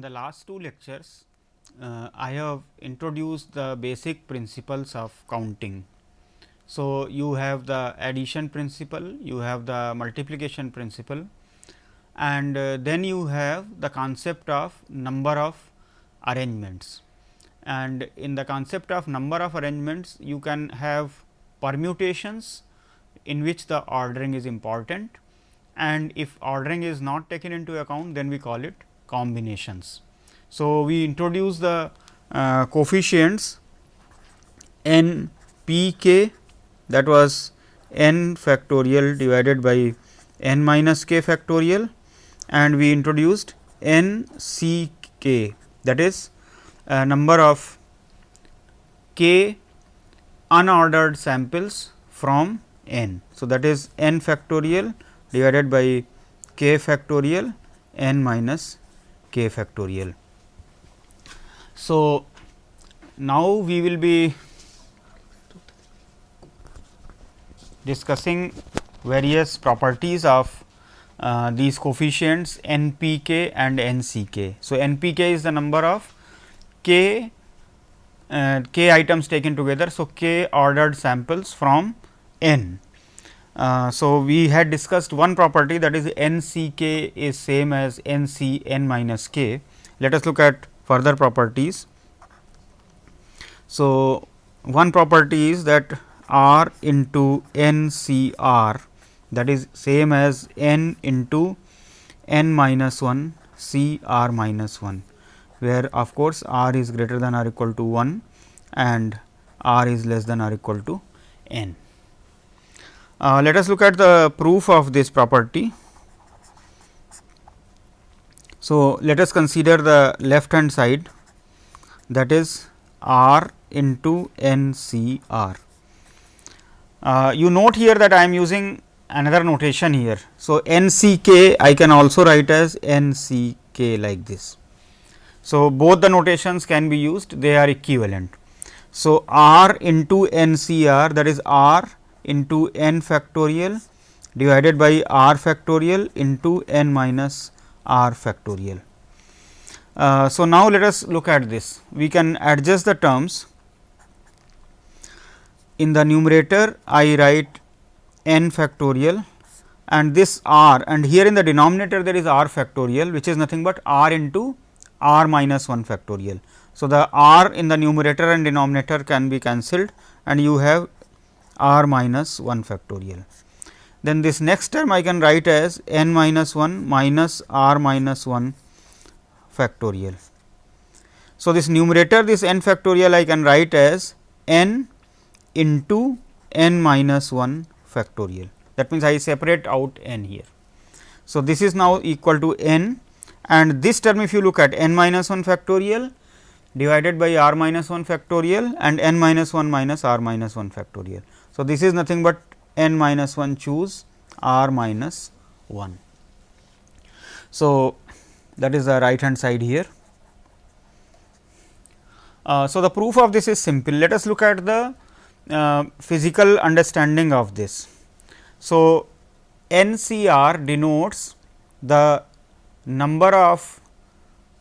the last two lectures, I have introduced the basic principles of counting. So, you have the addition principle, you have the multiplication principle, and then you have the concept of number of arrangements. And in the concept of number of arrangements, you can have permutations in which the ordering is important, and if ordering is not taken into account, then we call it combinations. So, we introduce the coefficients n p k, that was n factorial divided by n minus k factorial, and we introduced n c k, that is number of k unordered samples from n. So, that is n factorial divided by k factorial n minus k factorial. So, now we will be discussing various properties of these coefficients n p k and n c k. So, n p k is the number of k items taken together. So, k ordered samples from n. So, we had discussed one property, that is n c k is same as n c n minus k. Let us look at further properties. So, one property is that r into n c r, that is same as n into n minus 1 c r minus 1, where of course, r is greater than or equal to 1 and r is less than or equal to n. Let us look at the proof of this property. So, let us consider the left hand side, that is r into n c r. You note here that I am using another notation here. So, n c k I can also write as n c k like this. So, both the notations can be used, they are equivalent. So, r into n c r, that is r into n factorial divided by r factorial into n minus r factorial. So, now let us look at this. We can adjust the terms. In the numerator, I write n factorial and this r, and here in the denominator there is r factorial, which is nothing but r into r minus 1 factorial. So, the r in the numerator and denominator can be cancelled and you have r minus 1 factorial. Then this next term I can write as n minus 1 minus r minus 1 factorial. So, this numerator, this n factorial I can write as n into n minus 1 factorial. That means, I separate out n here. So, this is now equal to n, and this term if you look at n minus 1 factorial divided by r minus 1 factorial and n minus 1 minus r minus 1 factorial. So, this is nothing but n minus 1 choose r minus 1. So, that is the right hand side here. So, the proof of this is simple. Let us look at the physical understanding of this. So, NCR denotes the number of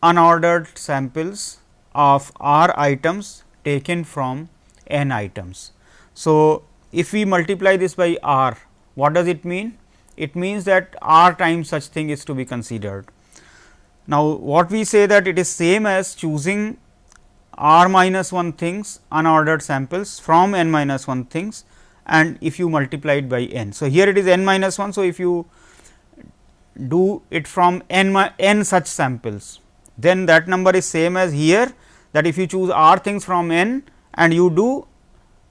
unordered samples of r items taken from n items. So, if we multiply this by r, what does it mean? It means that r times such thing is to be considered. Now, what we say that it is same as choosing r minus 1 things unordered samples from n minus 1 things, and if you multiply it by n. So, here it is n minus 1. So, if you do it from n such samples, then that number is same as here, that if you choose r things from n and you do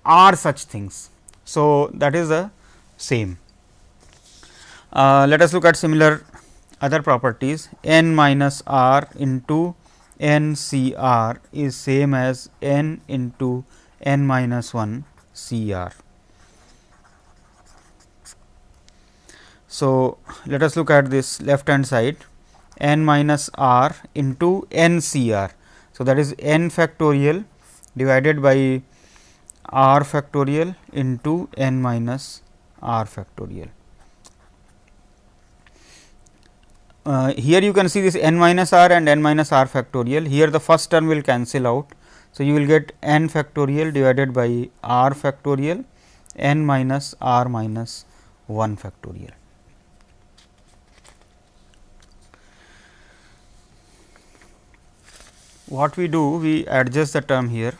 r such things. So, that is the same. Let us look at similar other properties. N minus r into n c r is same as n into n minus 1 c r. So, let us look at this left hand side, n minus r into n c r. So, that is n factorial divided by r factorial into n minus r factorial. here you can see this n minus r and n minus r factorial. Here the first term will cancel out. So, you will get n factorial divided by r factorial n minus r minus 1 factorial. What we do? We adjust the term here.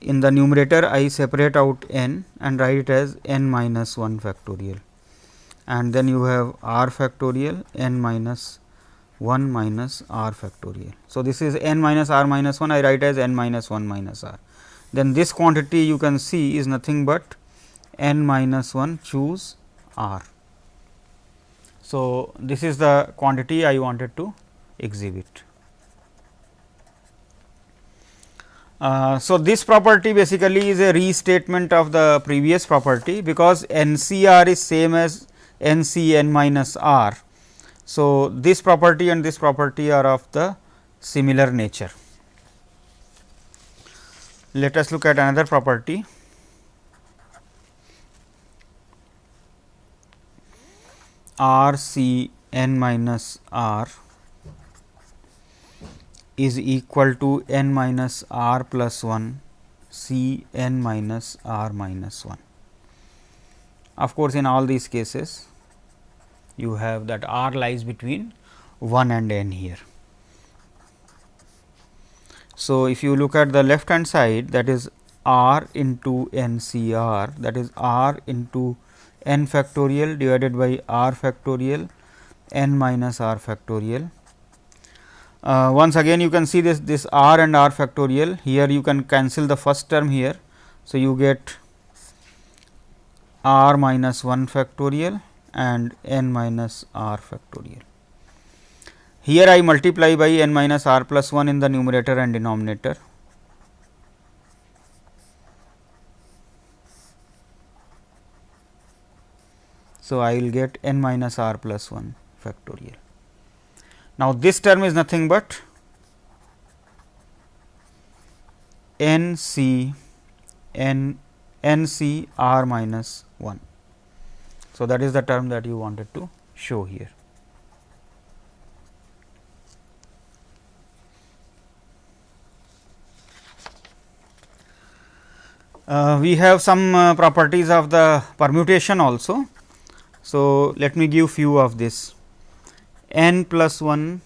In the numerator, I separate out n and write it as n minus 1 factorial, and then you have r factorial n minus 1 minus r factorial. So, this is n minus r minus 1, I write as n minus 1 minus r. Then this quantity you can see is nothing but n minus 1 choose r. So, this is the quantity I wanted to exhibit. So, this property basically is a restatement of the previous property, because n c r is same as n c n minus r. So, this property and this property are of the similar nature. Let us look at another property. R c n minus r is equal to n minus r plus 1 c n minus r minus 1. Of course, in all these cases you have that r lies between 1 and n here. So, if you look at the left hand side, that is r into n c r, that is r into n factorial divided by r factorial n minus r factorial. Once again you can see this r and r factorial, here you can cancel the first term here. So, you get r minus 1 factorial and n minus r factorial. Here I multiply by n minus r plus 1 in the numerator and denominator. So, I will get n minus r plus 1 factorial. Now, this term is nothing but n c r minus 1. So, that is the term that you wanted to show here. We have some properties of the permutation also. So, let me give few of this. N plus 1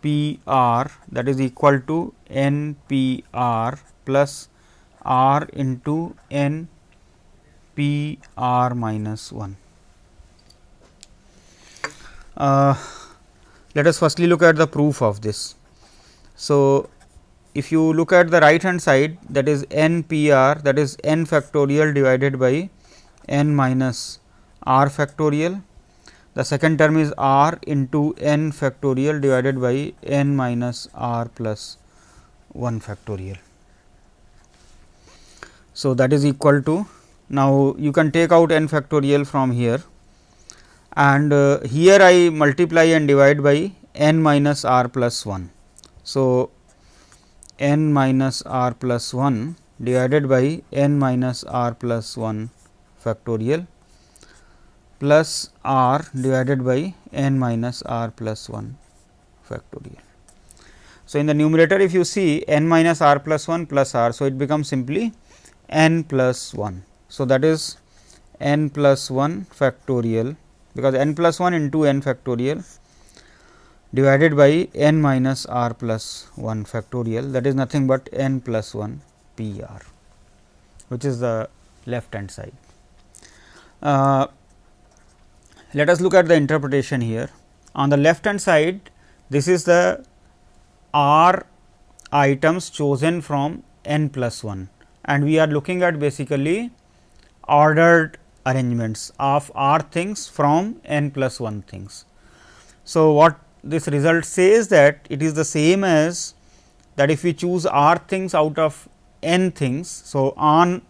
p r, that is equal to n p r plus r into n p r minus 1. Let us firstly look at the proof of this. So, if you look at the right hand side, that is n p r, that is n factorial divided by n minus r factorial. The second term is r into n factorial divided by n minus r plus 1 factorial. So, that is equal to, now you can take out n factorial from here, and here I multiply and divide by n minus r plus 1. So, n minus r plus 1 divided by n minus r plus 1 factorial plus r divided by n minus r plus 1 factorial. So, in the numerator if you see n minus r plus 1 plus r. So, it becomes simply n plus 1. So, that is n plus 1 factorial, because n plus 1 into n factorial divided by n minus r plus 1 factorial, that is nothing but n plus 1 p r, which is the left hand side. Let us look at the interpretation here. On the left hand side, this is the r items chosen from n plus 1, and we are looking at basically ordered arrangements of r things from n plus 1 things. So, what this result says that it is the same as that if we choose r things out of n things. So, on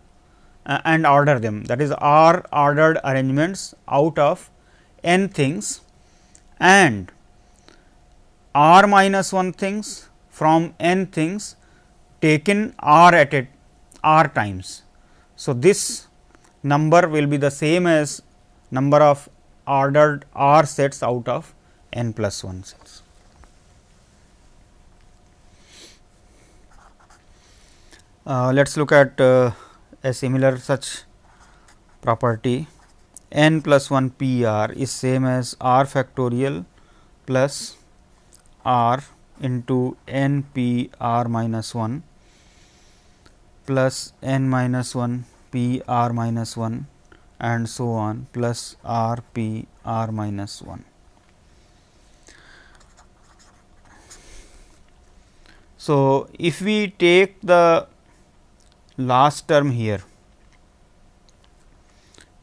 and order them, that is r ordered arrangements out of n things, and r minus 1 things from n things taken r at it r times. So, this number will be the same as number of ordered R sets out of n plus 1 sets. Let us look at a similar such property. N plus 1 P R is same as R factorial plus R into n P R minus 1 plus n minus 1 P R minus 1 and so on plus R P R minus 1. So, if we take the last term here,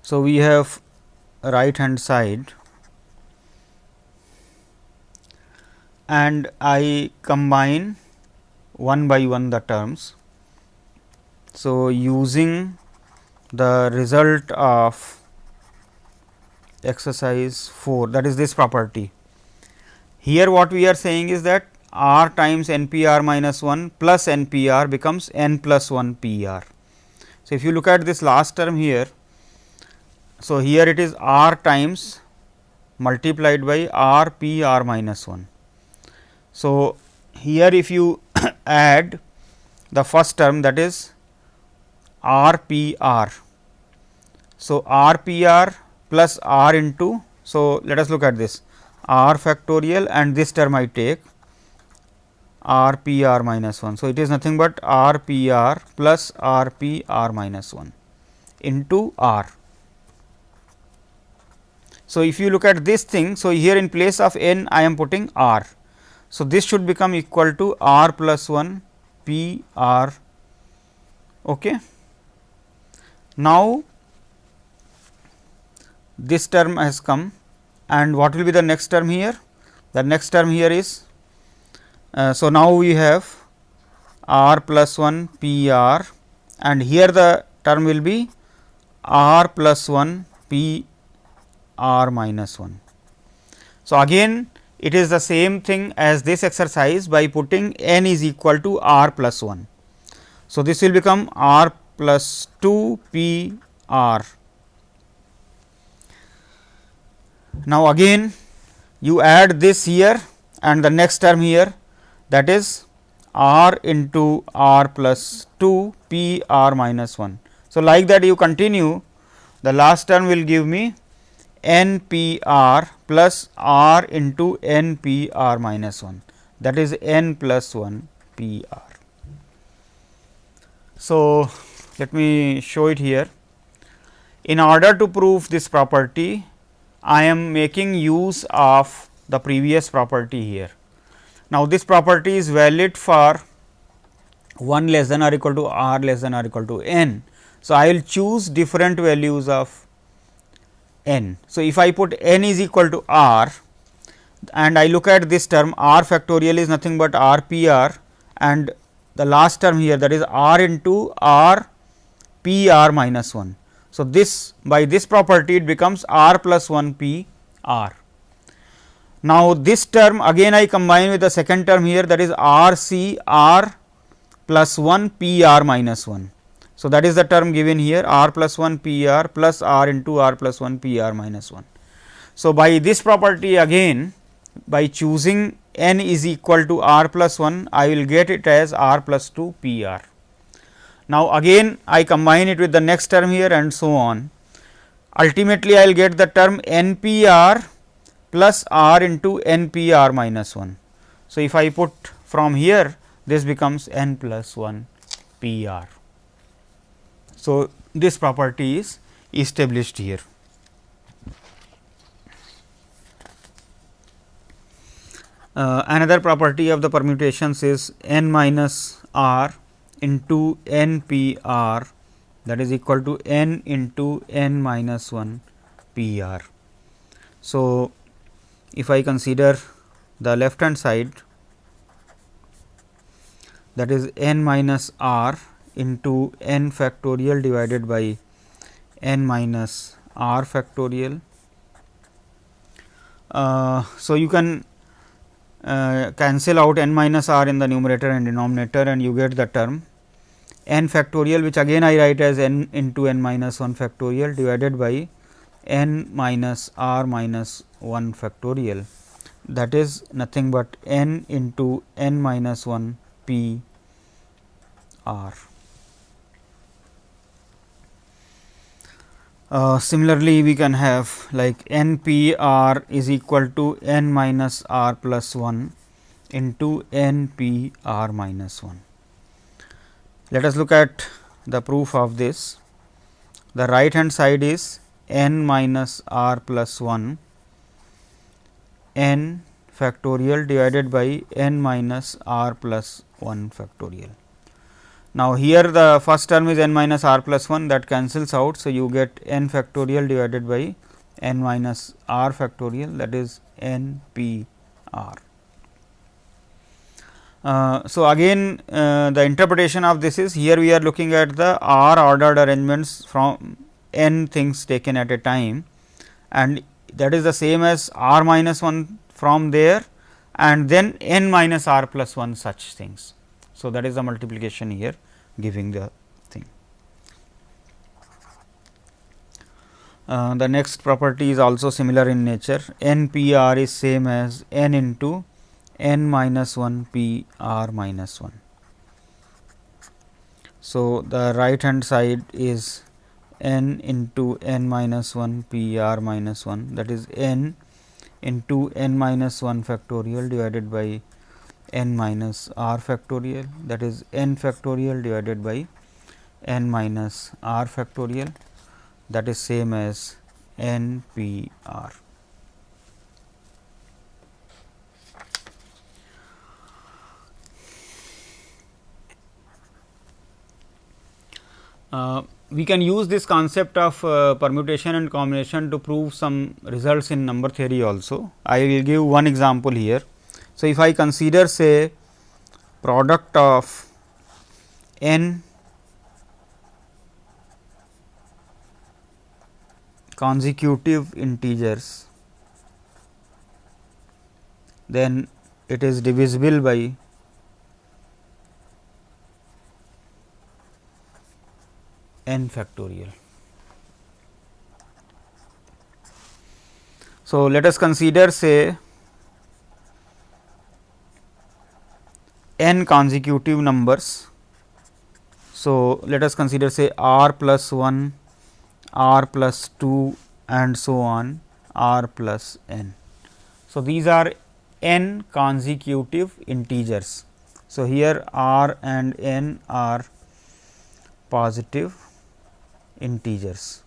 so we have right hand side and I combine one by one the terms. So, using the result of exercise 4, that is this property. Here what we are saying is that R times n P R minus 1 plus n P R becomes n plus 1 P R. So, if you look at this last term here, so here it is R times multiplied by R P R minus 1. So, here if you add the first term, that is R P R. So, R P R plus R into, so let us look at this R factorial and this term I take R P R minus 1. So, it is nothing but R P R plus R P R minus 1 into R. So, if you look at this thing, so here in place of n I am putting R. So, this should become equal to R plus 1 P R. Okay. Now, this term has come and what will be the next term here? The next term here is, so now we have R plus 1 P R and here the term will be R plus 1 P R minus 1. So, again it is the same thing as this exercise by putting n is equal to R plus 1. So, this will become R plus 2 P R. Now, again you add this here and the next term here, that is R into R plus 2 P R minus 1. So, like that you continue, the last term will give me n P R plus R into n P R minus 1, that is n plus 1 P R. So, let me show it here. In order to prove this property, I am making use of the previous property here. Now, this property is valid for 1 less than or equal to R less than or equal to n. So, I will choose different values of n. So, if I put n is equal to R and I look at this term R factorial is nothing but R P R and the last term here, that is R into R P R minus 1. So, this by this property it becomes R plus 1 P R. Now, this term again I combine with the second term here, that is R C R plus 1 P R minus 1. So, that is the term given here R plus 1 P R plus R into R plus 1 P R minus 1. So, by this property again, by choosing n is equal to R plus 1, I will get it as R plus 2 P R. Now, again I combine it with the next term here and so on. Ultimately, I will get the term n P R plus R into n P R minus 1. So, if I put from here, this becomes n plus 1 P R. So, this property is established here. Another property of the permutations is n minus R into n P R, that is equal to n into n minus 1 P R. So, if I consider the left hand side, that is n minus R into n factorial divided by n minus R factorial. So, you can cancel out n minus R in the numerator and denominator and you get the term n factorial, which again I write as n into n minus 1 factorial divided by n minus r minus 1 factorial, that is nothing but n into n minus 1 p r. Similarly, we can have like n p r is equal to n minus r plus 1 into n p r minus 1. Let us look at the proof of this. The right hand side is n minus r plus 1 n factorial divided by n minus r plus 1 factorial. Now, here the first term is n minus r plus 1, that cancels out. So, you get n factorial divided by n minus r factorial, that is n p r. So, again the interpretation of this is, here we are looking at the r ordered arrangements from n things taken at a time, and that is the same as r minus 1 from there and then n minus r plus 1 such things. So, that is the multiplication here giving the thing. The next property is also similar in nature. N p r is same as n into n minus 1 p r minus 1. So, the right hand side is n into n minus 1 p r minus 1, that is n into n minus 1 factorial divided by n minus r factorial, that is n factorial divided by n minus r factorial, that is same as n p r. We can use this concept of permutation and combination to prove some results in number theory also. I will give one example here. So, if I consider say product of n consecutive integers, then it is divisible by n factorial. So, let us consider say n consecutive numbers. So, let us consider say r plus 1, r plus 2 and so on, r plus n. So, these are n consecutive integers. So, here r and n are positive integers.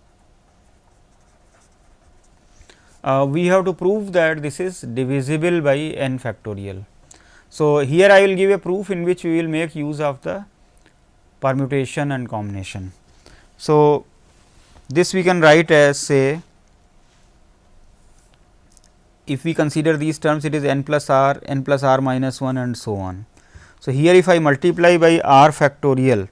We have to prove that this is divisible by n factorial. So, here I will give a proof in which we will make use of the permutation and combination. So, this we can write as say, if we consider these terms, it is n plus r minus 1 and so on. So, here if I multiply by r factorial,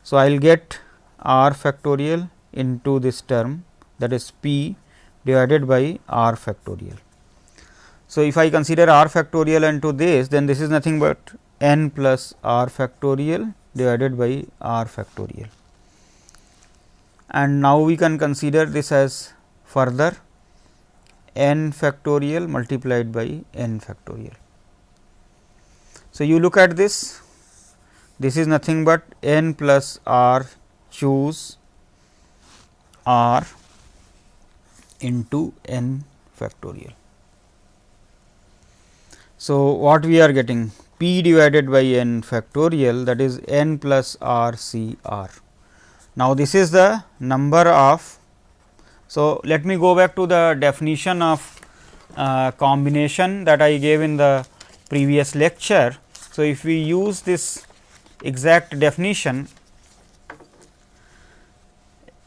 so I will get r factorial into this term, that is p divided by r factorial. So, if I consider r factorial into this, then this is nothing but n plus r factorial divided by r factorial. And now, we can consider this as further n factorial multiplied by n factorial. So, you look at this, this is nothing but n plus r choose r into n factorial. So, what we are getting? P divided by n factorial, that is n plus r c r. Now, this is the number of. So, let me go back to the definition of combination that I gave in the previous lecture. So, if we use this exact definition,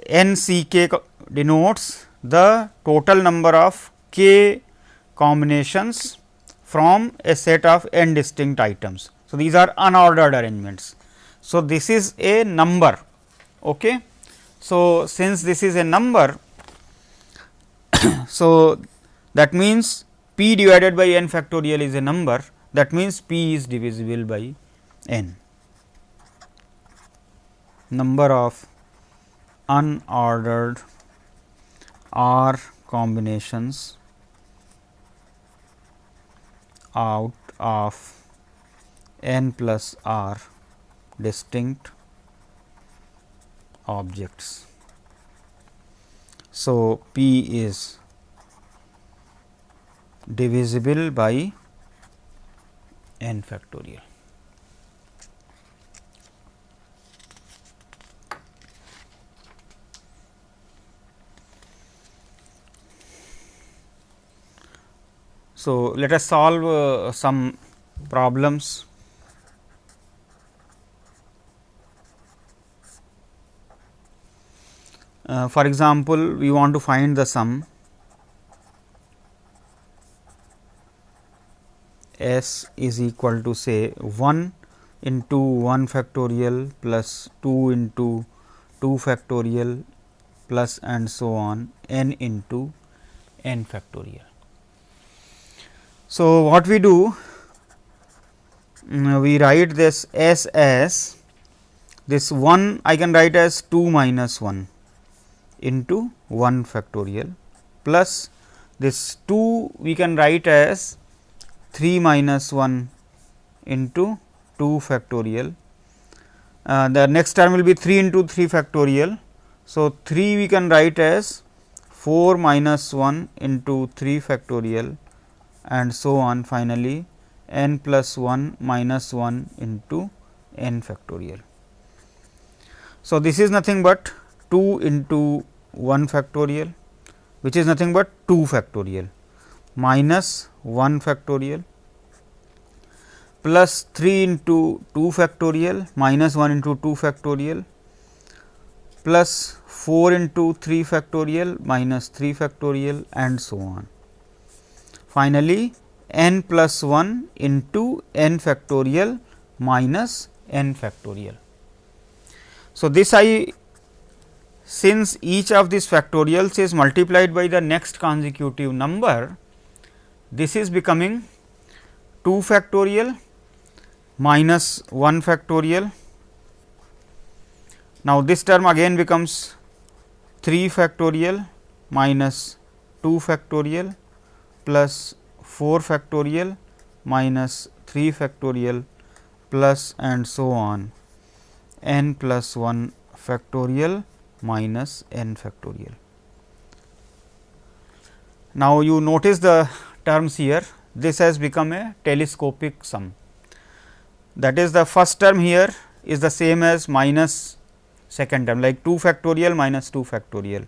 n c k denotes the total number of k combinations from a set of n distinct items. So, these are unordered arrangements. So, this is a number. Okay. So, since this is a number, so that means p divided by n factorial is a number, that means p is divisible by n. Number of unordered r combinations out of n plus r distinct objects. So, P is divisible by n factorial. So, let us solve some problems. For example, we want to find the sum S is equal to say 1 into 1 factorial plus 2 into 2 factorial plus and so on n into n factorial. So, what we do, we write this S as this 1 I can write as 2 minus 1 into 1 factorial plus this 2 we can write as 3 minus 1 into 2 factorial. The next term will be 3 into 3 factorial. So, 3 we can write as 4 minus 1 into 3 factorial and so on, finally, n plus 1 minus 1 into n factorial. So, this is nothing but 2 into 1 factorial, which is nothing but 2 factorial minus 1 factorial plus 3 into 2 factorial minus 1 into 2 factorial plus 4 into 3 factorial minus 3 factorial and so on. Finally, n plus 1 into n factorial minus n factorial. So, this since each of these factorials is multiplied by the next consecutive number, this is becoming 2 factorial minus 1 factorial. Now, this term again becomes 3 factorial minus 2 factorial plus 4 factorial minus 3 factorial plus and so on n plus 1 factorial minus n factorial. Now, you notice the terms here, this has become a telescopic sum. That is, the first term here is the same as minus second term, like 2 factorial minus 2 factorial.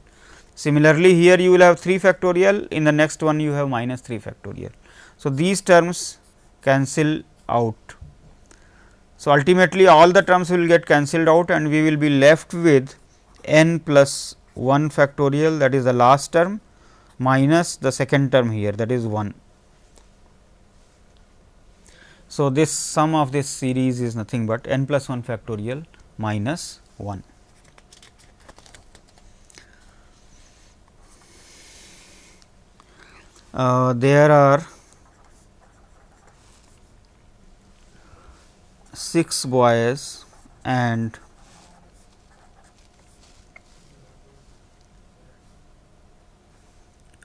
Similarly, here you will have 3 factorial, in the next one you have minus 3 factorial. So, these terms cancel out. So, ultimately all the terms will get cancelled out and we will be left with n plus 1 factorial, that is the last term, minus the second term here, that is 1. So, this sum of this series is nothing but n plus 1 factorial minus 1. There are 6 boys and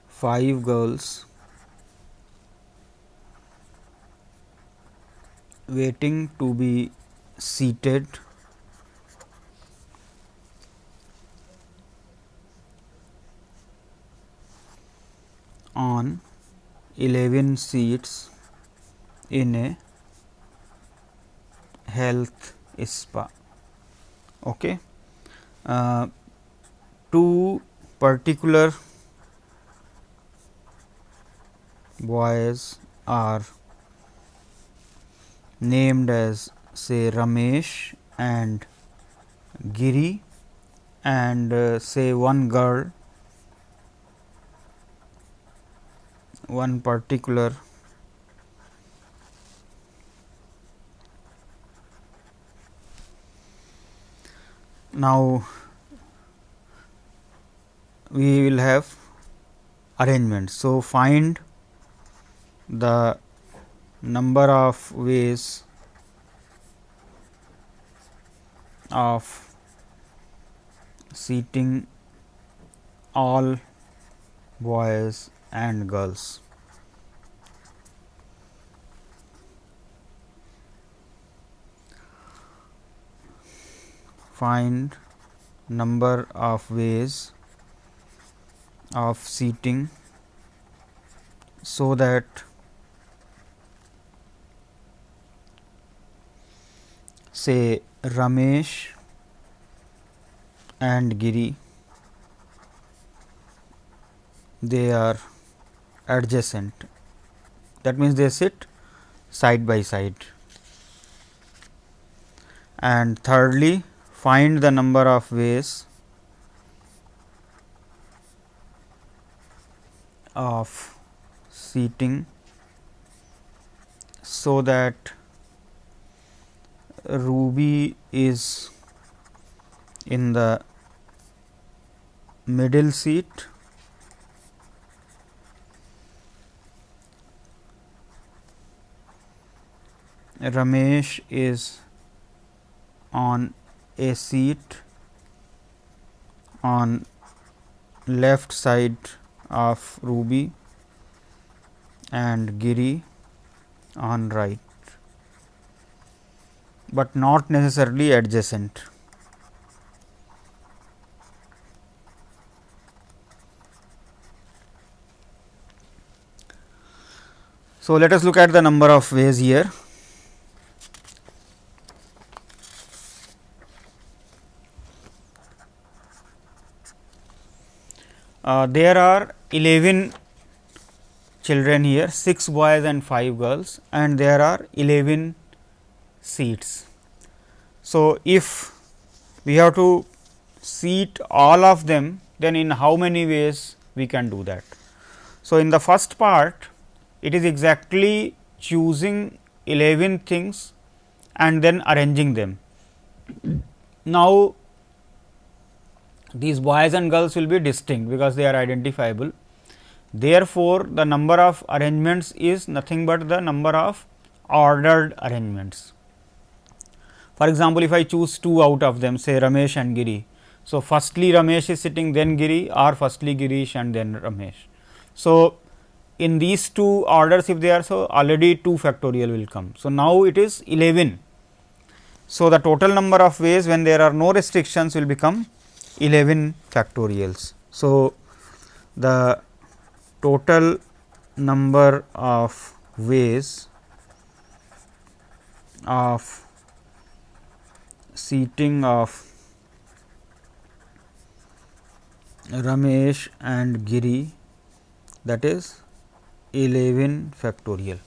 5 girls waiting to be seated on 11 seats in a health spa. Okay. Two particular boys are named as say Ramesh and Giri, and say one girl, one particular now we will have arrangement. So, find the number of ways of seating all boys and girls. Find number of ways of seating so that say Ramesh and Giri, they are adjacent, that means they sit side by side. And thirdly, find the number of ways of seating so that Ruby is in the middle seat, Ramesh is on a seat on left side of Ruby and Giri on right, but not necessarily adjacent. So, let us look at the number of ways here. There are 11 children here, 6 boys and 5 girls, and there are 11 seats. So, if we have to seat all of them, then in how many ways we can do that? So, in the first part, it is exactly choosing 11 things and then arranging them. Now, these boys and girls will be distinct because they are identifiable. Therefore, the number of arrangements is nothing but the number of ordered arrangements. For example, if I choose 2 out of them, say Ramesh and Giri. So, firstly Ramesh is sitting, then Giri, or firstly Girish and then Ramesh. So, in these 2 orders, if they are so, already 2 factorial will come. So, now it is 11. So, the total number of ways when there are no restrictions will become 11 factorials. So, the total number of ways of seating of Ramesh and Giri, that is 11 factorial.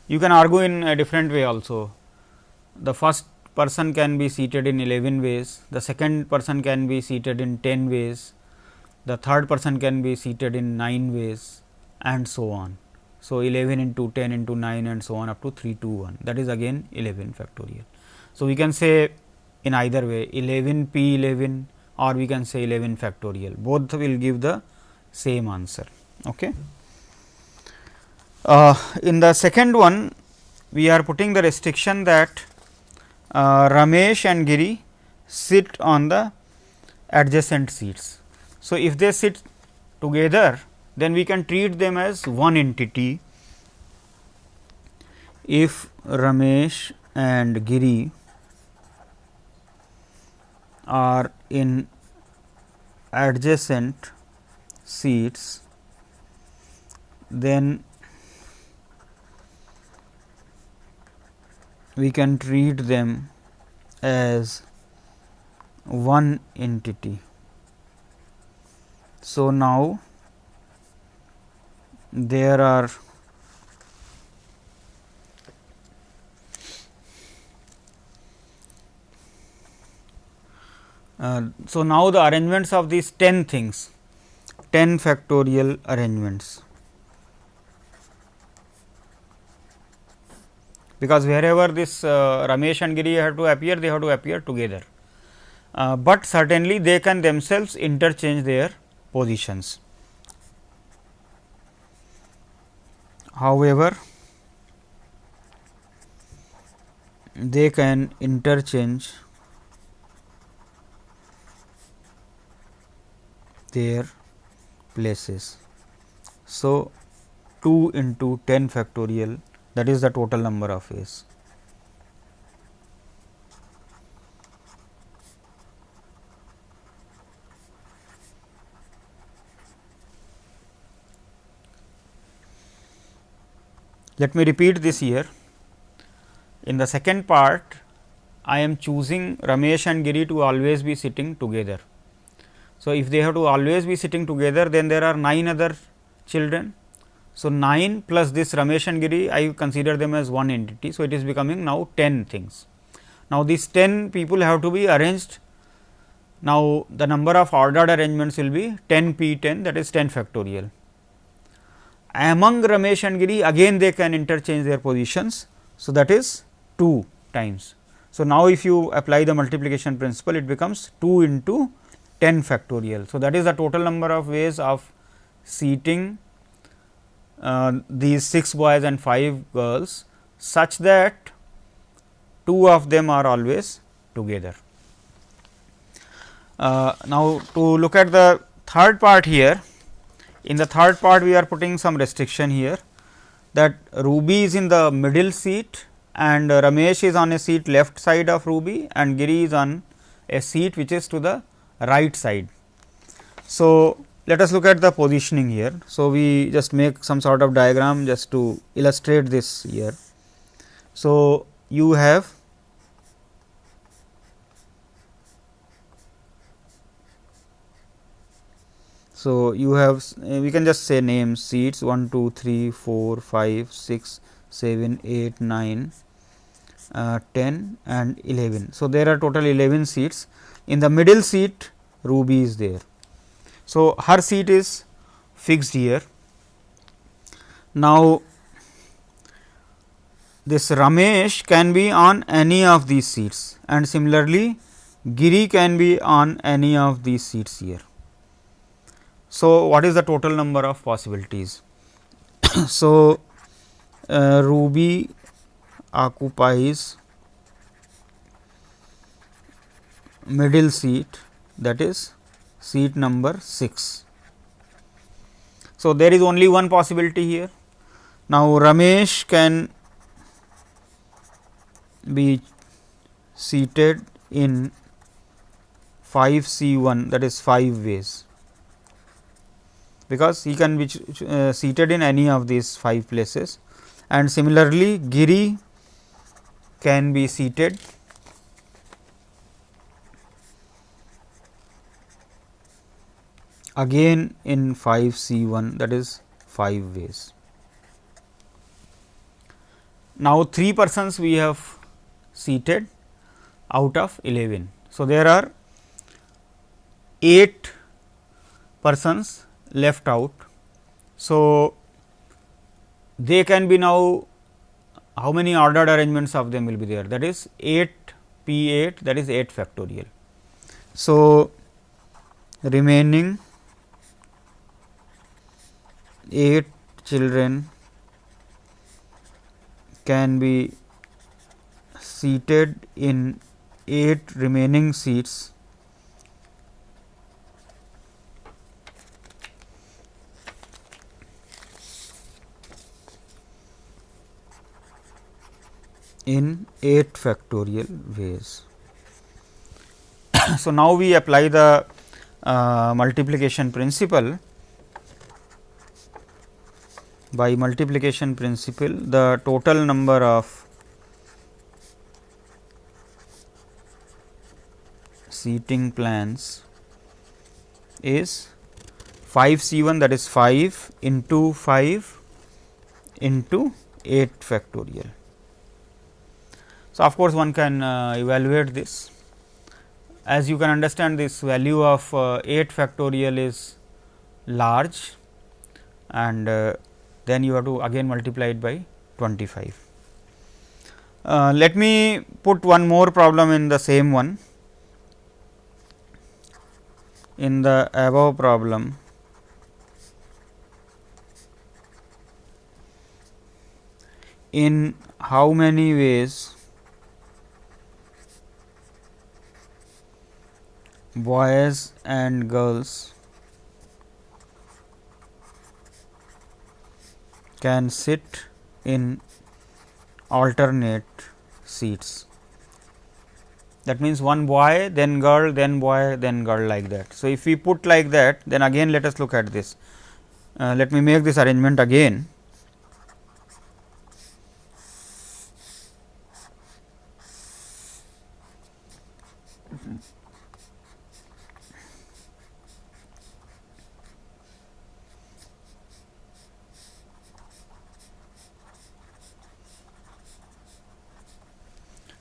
You can argue in a different way also. The first person can be seated in 11 ways, the second person can be seated in 10 ways, the third person can be seated in 9 ways, and so on. So, 11 into 10 into 9 and so on up to 3 to 1, that is again 11 factorial. So, we can say in either way 11 P 11 or we can say 11 factorial, both will give the same answer. Okay. In the second one, we are putting the restriction that Ramesh and Giri sit on the adjacent seats. So, if they sit together, then we can treat them as one entity. If Ramesh and Giri are in adjacent seats, then we can treat them as one entity. So, now there are so now the arrangements of these 10 things, 10 factorial arrangements, because wherever this Ramesh and Giri have to appear, they have to appear together, but certainly they can themselves interchange their positions. However, they can interchange their places. So, 2 into 10 factorial, that is the total number of ways. Let me repeat this here. In the second part, I am choosing Ramesh and Giri to always be sitting together. So, if they have to always be sitting together, then there are 9 other children. So, 9 plus this Ramesh and Giri, I consider them as one entity. So, it is becoming now 10 things. Now, these 10 people have to be arranged. Now, the number of ordered arrangements will be 10 p 10, that is 10 factorial. Among Ramesh and Giri, again they can interchange their positions. So, that is 2 times. So, now if you apply the multiplication principle, it becomes 2 into 10 factorial. So, that is the total number of ways of seating these 6 boys and 5 girls, such that 2 of them are always together. Now, to look at the third part here, in the third part we are putting some restriction here, that Ruby is in the middle seat and Ramesh is on a seat left side of Ruby and Giri is on a seat which is to the right side. So, let us look at the positioning here. So, we just make some sort of diagram just to illustrate this here. So, you have we can just say names seats 1, 2, 3, 4, 5, 6, 7, 8, 9, 10 and 11. So, there are total 11 seats. In the middle seat Ruby is there. So, her seat is fixed here. Now, this Ramesh can be on any of these seats and similarly Giri can be on any of these seats here. So, what is the total number of possibilities? So, Ruby occupies middle seat, that is seat number 6. So, there is only one possibility here. Now, Ramesh can be seated in 5 C 1, that is 5 ways, because he can be seated in any of these 5 places, and similarly Giri can be seated again in 5 C 1, that is 5 ways. Now, 3 persons we have seated out of 11. So, there are 8 persons left out. So, they can be now, how many ordered arrangements of them will be there, that is 8 p 8, that is 8 factorial. So, remaining 8 children can be seated in 8 remaining seats in 8 factorial ways. So, now we apply the multiplication principle. By multiplication principle, the total number of seating plans is 5 C 1, that is 5 into 5 into 8 factorial. So, of course, one can evaluate this. As you can understand, this value of 8 factorial is large, and then you have to again multiply it by 25. Let me put one more problem in the same one. In the above problem, in how many ways boys and girls can sit in alternate seats. That means, one boy, then girl, then boy, then girl, like that. So, if we put like that, then again let us look at this. Let me make this arrangement again.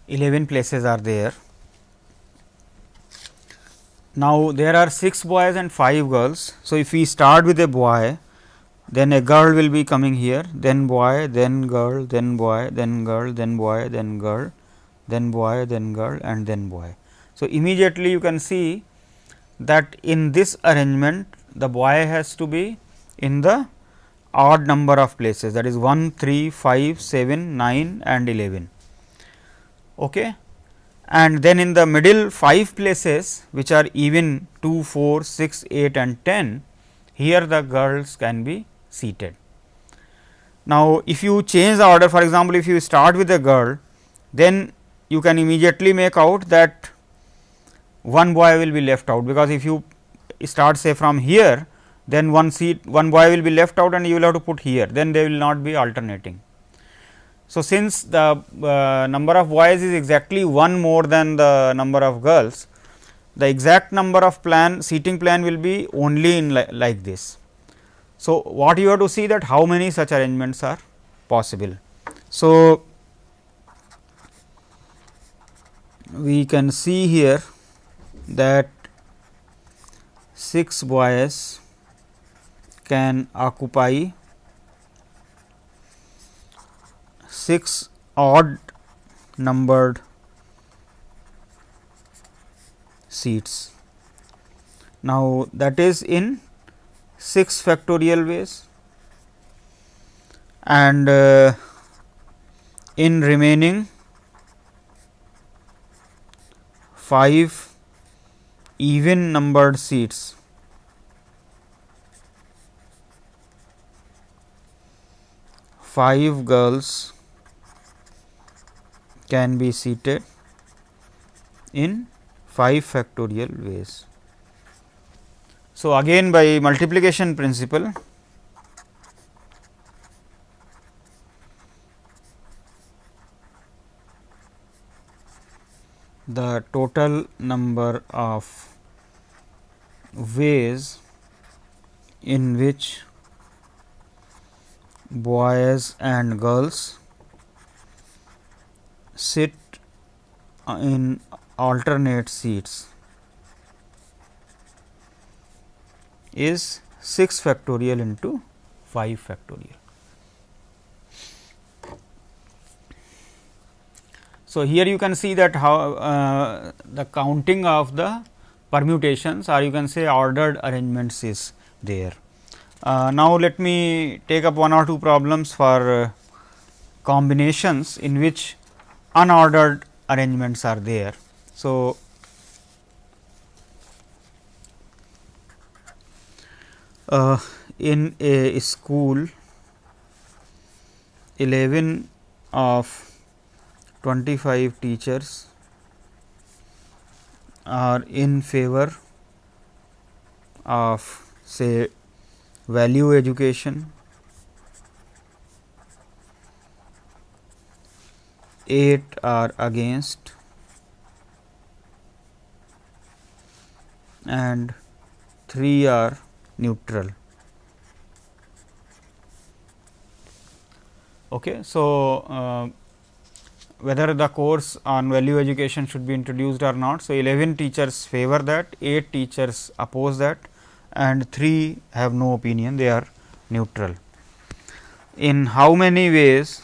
Eleven places are there. Now, there are 6 boys and 5 girls. So, if we start with a boy, then a girl will be coming here, then boy, then girl, then boy, then girl, then boy, then girl, then boy, then girl, and then boy. So, immediately you can see that in this arrangement the boy has to be in the odd number of places, that is 1, 3, 5, 7, 9 and 11. Okay. And then in the middle 5 places which are even 2, 4, 6, 8 and 10, here the girls can be seated. Now, if you change the order, for example, if you start with a girl, then you can immediately make out that one boy will be left out, because if you start say from here, then one boy will be left out and you will have to put here, then they will not be alternating. So, since the number of boys is exactly 1 more than the number of girls, the exact number of seating plan will be only in like this. So, what you have to see that how many such arrangements are possible. So, we can see here that 6 boys can occupy 6 odd numbered seats. Now, that is in 6 factorial ways, and in remaining 5 even numbered seats, five girls can be seated in 5 factorial ways. So, again by multiplication principle, the total number of ways in which boys and girls sit in alternate seats is 6 factorial into 5 factorial. So, here you can see that how the counting of the permutations, or you can say ordered arrangements, is there. Now, let me take up 1 or 2 problems for combinations in which unordered arrangements are there. So, in a school, 11 of 25 teachers are in favor of say value education, 8 are against, and 3 are neutral. Okay. So, whether the course on value education should be introduced or not. So, 11 teachers favor that, 8 teachers oppose that, and 3 have no opinion, they are neutral. In how many ways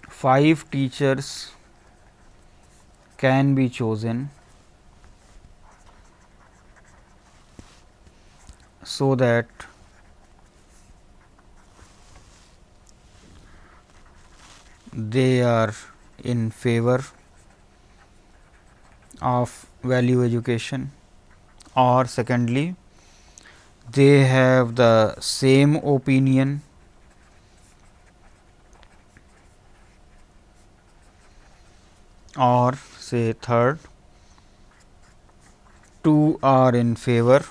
five teachers can be chosen so that they are in favor of value education, or secondly they have the same opinion, or say third, two are in favor,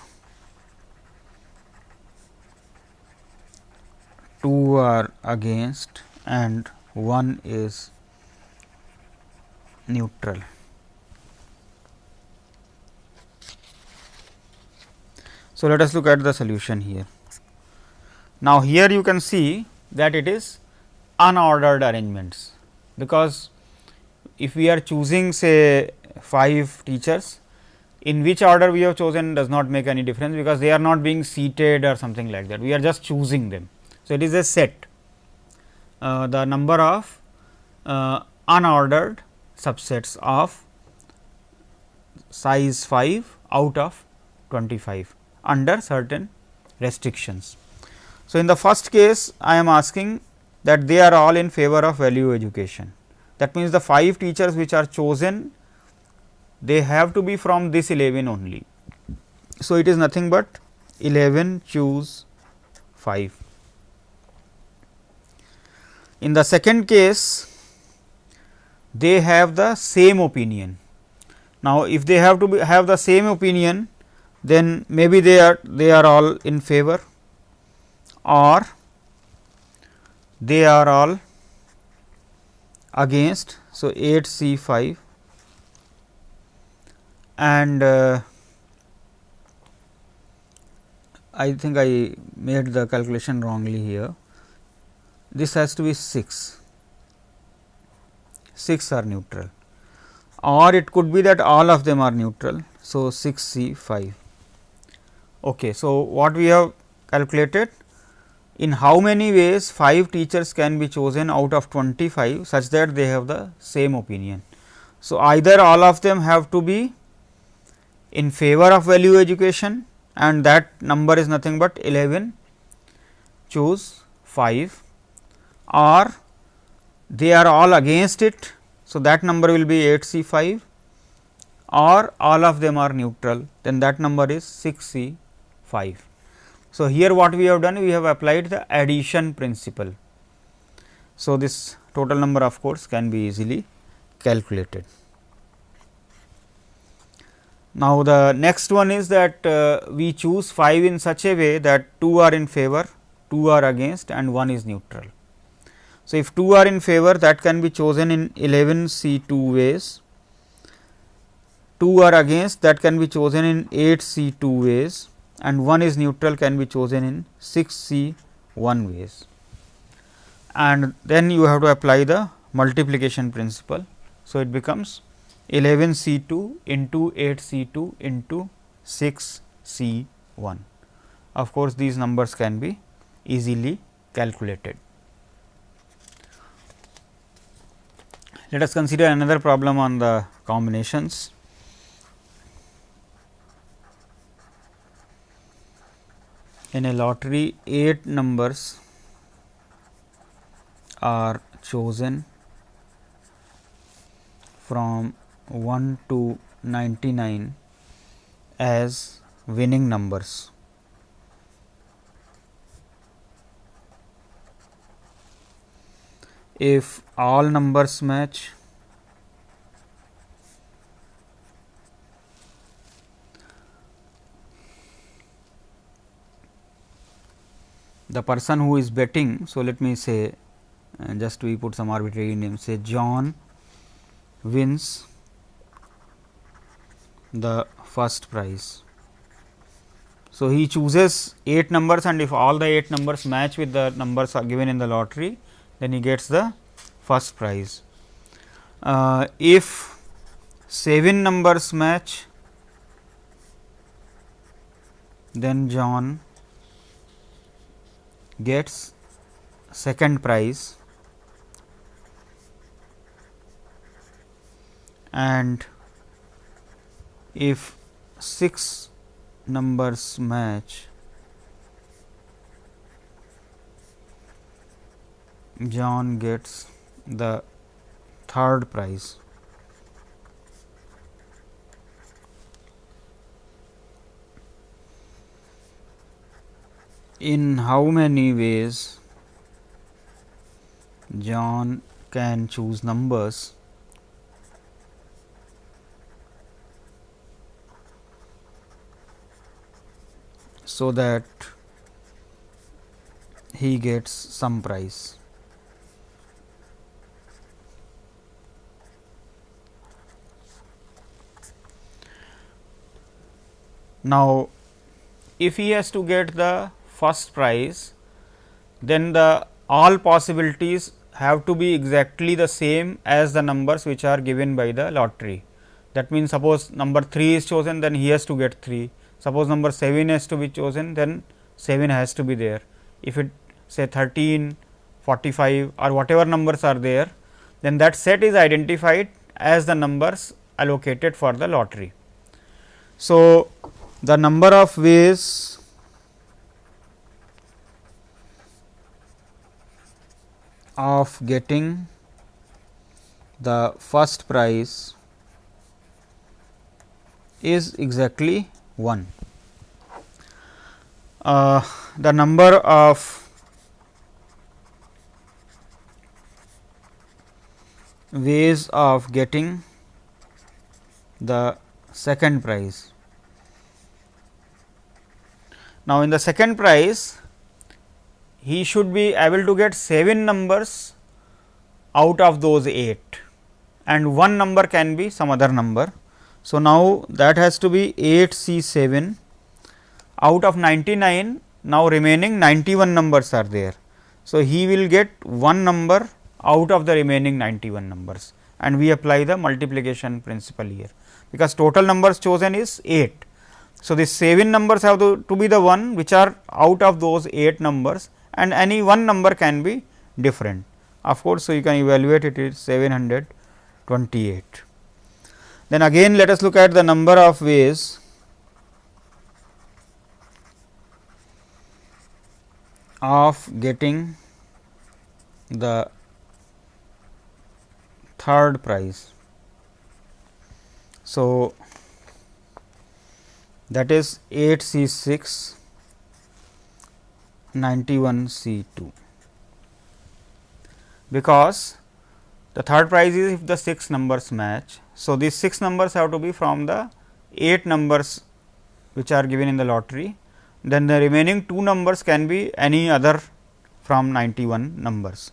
two are against, and one is neutral. So, let us look at the solution here. Now, here you can see that it is unordered arrangements, because if we are choosing say 5 teachers, in which order we have chosen does not make any difference, because they are not being seated or something like that, we are just choosing them. So, it is a set, the number of unordered subsets of size 5 out of 25 under certain restrictions. So, in the first case I am asking that they are all in favor of value education. That means, the 5 teachers which are chosen, they have to be from this 11 only. So, it is nothing but 11 choose 5. In the second case, they have the same opinion. Now, if they have to have the same opinion, then maybe they are all in favor, or they are all against. So, 8 C 5, and I think I made the calculation wrongly here. This has to be 6 are neutral, or it could be that all of them are neutral. So, 6 C 5. Okay. So, what we have calculated, in how many ways 5 teachers can be chosen out of 25 such that they have the same opinion. So, either all of them have to be in favor of value education, and that number is nothing but 11 choose 5, or they are all against it. So, that number will be 8 C 5, or all of them are neutral, then that number is 6 C 5. So, here what we have done, we have applied the addition principle. So, this total number of course, can be easily calculated. Now, the next one is that we choose 5 in such a way that 2 are in favor, 2 are against, and 1 is neutral. So, if 2 are in favor, that can be chosen in 11 C 2 ways, 2 are against, that can be chosen in 8 C 2 ways, and 1 is neutral, can be chosen in 6 C 1 ways. And then you have to apply the multiplication principle. So, it becomes 11 C 2 into 8 C 2 into 6 C 1. Of course, these numbers can be easily calculated. Let us consider another problem on the combinations. In a lottery, 8 numbers are chosen from 1 to 99 as winning numbers. If all numbers match, the person who is betting, so let me say just we put some arbitrary name, say John wins the first prize. So, he chooses 8 numbers, and if all the 8 numbers match with the numbers are given in the lottery, then he gets the first prize. If 7 numbers match, then John gets second prize, and if 6 numbers match, John gets the third prize. in how many ways John can choose numbers so that he gets some prize. Now, if he has to get the first prize, then the all possibilities have to be exactly the same as the numbers which are given by the lottery. That means, suppose number 3 is chosen, then he has to get 3. Suppose number 7 has to be chosen, then 7 has to be there. If it say 13, 45 or whatever numbers are there, then that set is identified as the numbers allocated for the lottery. So, the number of ways of getting the first prize is exactly 1. The number of ways of getting the second prize. Now, in the second prize, he should be able to get 7 numbers out of those 8 and one number can be some other number. So, now that has to be 8 C 7 out of 99. Now, remaining 91 numbers are there. So, he will get one number out of the remaining 91 numbers and we apply the multiplication principle here, because total numbers chosen is 8. So, these 7 numbers have to be the one which are out of those 8 numbers and any one number can be different. Of course, so you can evaluate it is 728. Then again let us look at the number of ways of getting the third prize. So, that is 8 C 6, 91 C 2, because the third prize is if the 6 numbers match. So, these 6 numbers have to be from the 8 numbers which are given in the lottery, then the remaining 2 numbers can be any other from 91 numbers.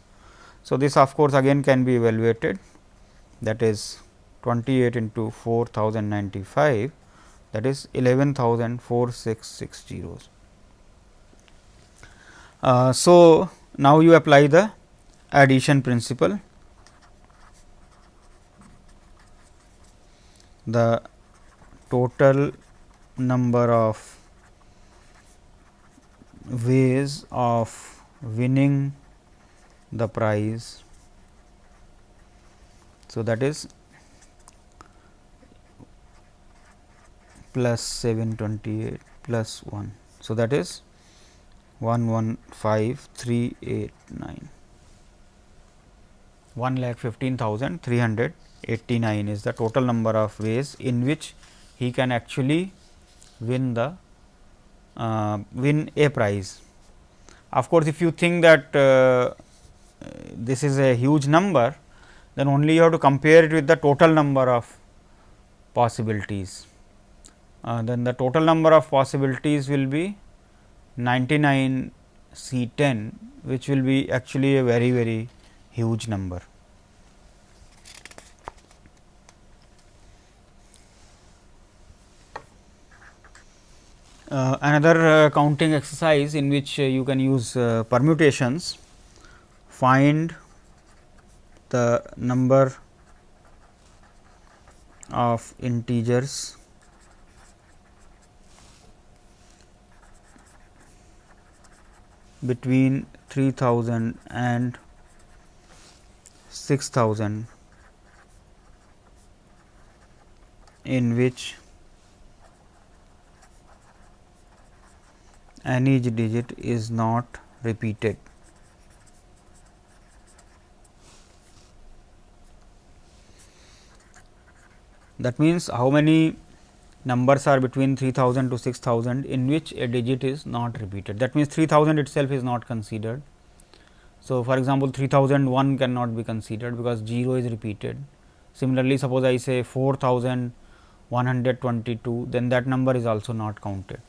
So, this of course, again can be evaluated, that is 28 into 4095, that is 11,4660. So, now you apply the addition principle. The total number of ways of winning the prize. So, that is plus 728 plus 1. So, that is 115,389. 1,15,389 is the total number of ways in which he can actually win the win a prize. Of course, if you think that this is a huge number, then only you have to compare it with the total number of possibilities. Then the total number of possibilities will be 99 C 10, which will be actually a very huge number. Another counting exercise in which you can use permutations. Find the number of integers between 3000 and 6000 in which any digit is not repeated. That means, how many numbers are between 3000 to 6000 in which a digit is not repeated. That means, 3000 itself is not considered. So, for example, 3001 cannot be considered because 0 is repeated. Similarly, suppose I say 4122, then that number is also not counted.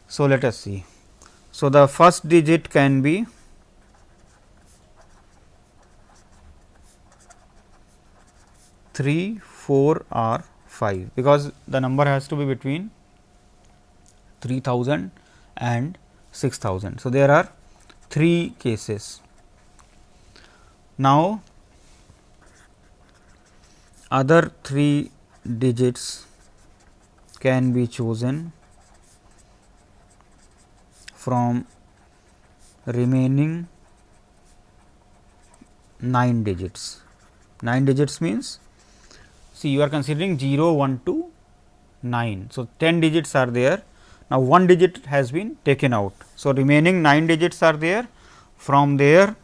So, let us see. So, the first digit can be 3, 4 or 5, because the number has to be between 3000 and 6000. So, there are 3 cases. Now, other 3 digits can be chosen from remaining 9 digits. 9 digits means, see, you are considering 0, 1 to 9. So, 10 digits are there. Now, 1 digit has been taken out. So, remaining 9 digits are there. From there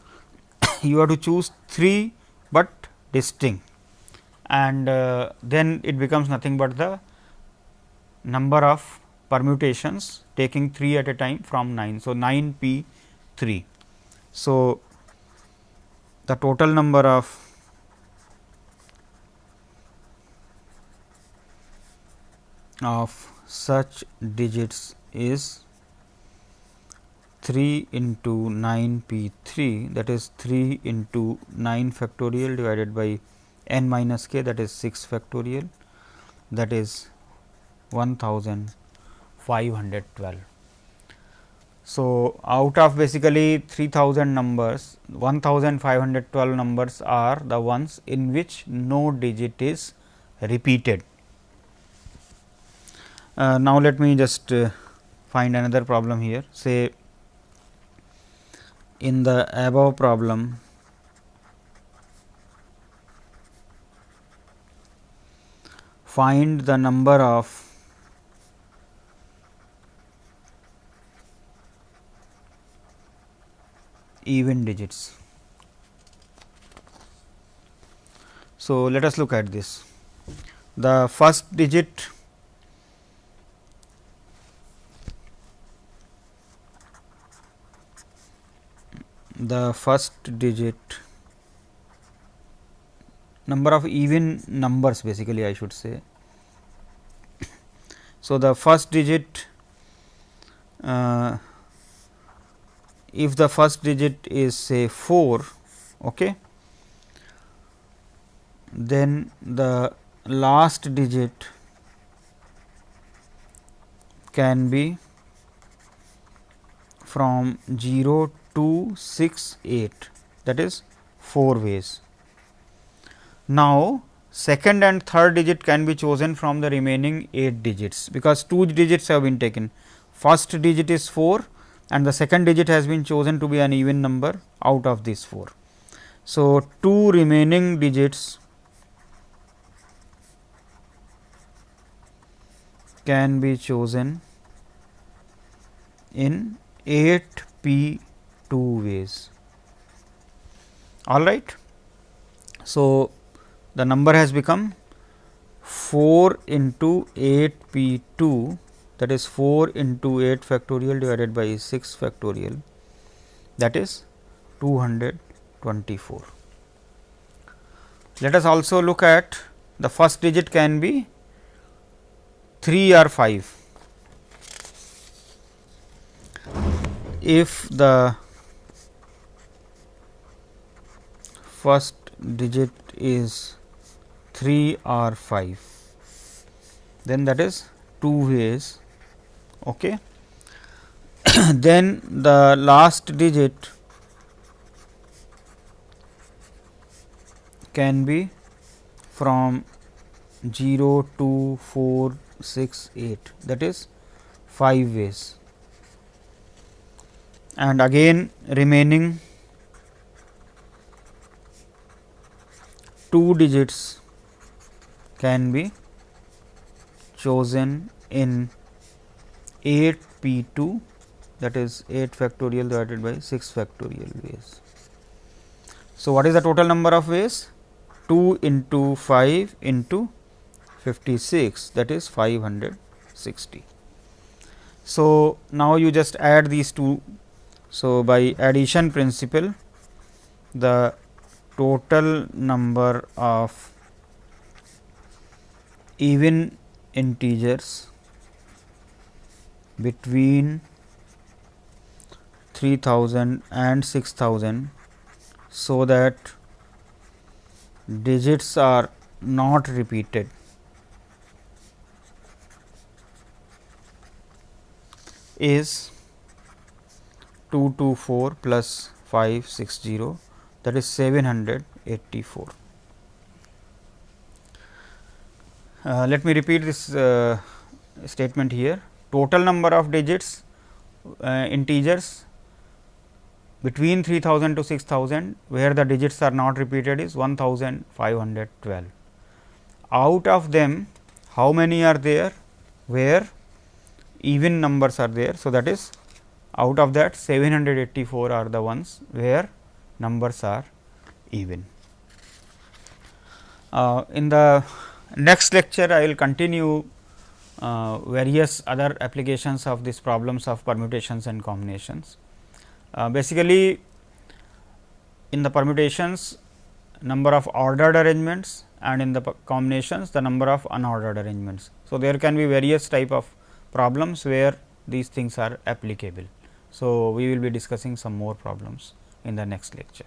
you have to choose 3, but distinct, and then it becomes nothing but the number of permutations taking 3 at a time from 9. So, 9 p 3. So, the total number of such digits is 3 into 9 p 3, that is 3 into 9 factorial divided by n minus k, that is 6 factorial, that is 1512. So, out of basically 3000 numbers, 1512 numbers are the ones in which no digit is repeated. Now, let me just find another problem here. Say, in the above problem, find the number of even digits. So, let us look at this. The first digit number of even numbers, basically I should say. So, the first digit, if the first digit is say 4, okay, then the last digit can be from 0 to 6, 8, that is 4 ways. Now, second and third digit can be chosen from the remaining 8 digits, because 2 digits have been taken. First digit is 4 and the second digit has been chosen to be an even number out of this 4. So, 2 remaining digits can be chosen in 8 p 2 ways. All right. So, the number has become 4 into 8 p 2, that is 4 into 8 factorial divided by 6 factorial, that is 224. Let us also look at the first digit can be 3 or 5. If the first digit is 3 or 5, then that is 2 ways. Okay. Then the last digit can be from 0 to 4, 6, 8, that is 5 ways, and again remaining 2 digits can be chosen in 8 p 2, that is 8 factorial divided by 6 factorial ways. So, what is the total number of ways? 2 into 5 into 56, that is 560. So, now you just add these two. So, by addition principle, the total number of even integers between 3000 and 6000, so that digits are not repeated, is 224 plus 560, that is 784. Let me repeat this statement here. Total number of digits integers between 3000 to 6000, where the digits are not repeated, is 1512. Out of them, how many are there where even numbers are there? So, that is out of that 784 are the ones where numbers are even. In the next lecture, I will continue various other applications of these problems of permutations and combinations. Basically, in the permutations, number of ordered arrangements, and in the combinations, the number of unordered arrangements. So, there can be various type of problems where these things are applicable. So, we will be discussing some more problems in the next lecture.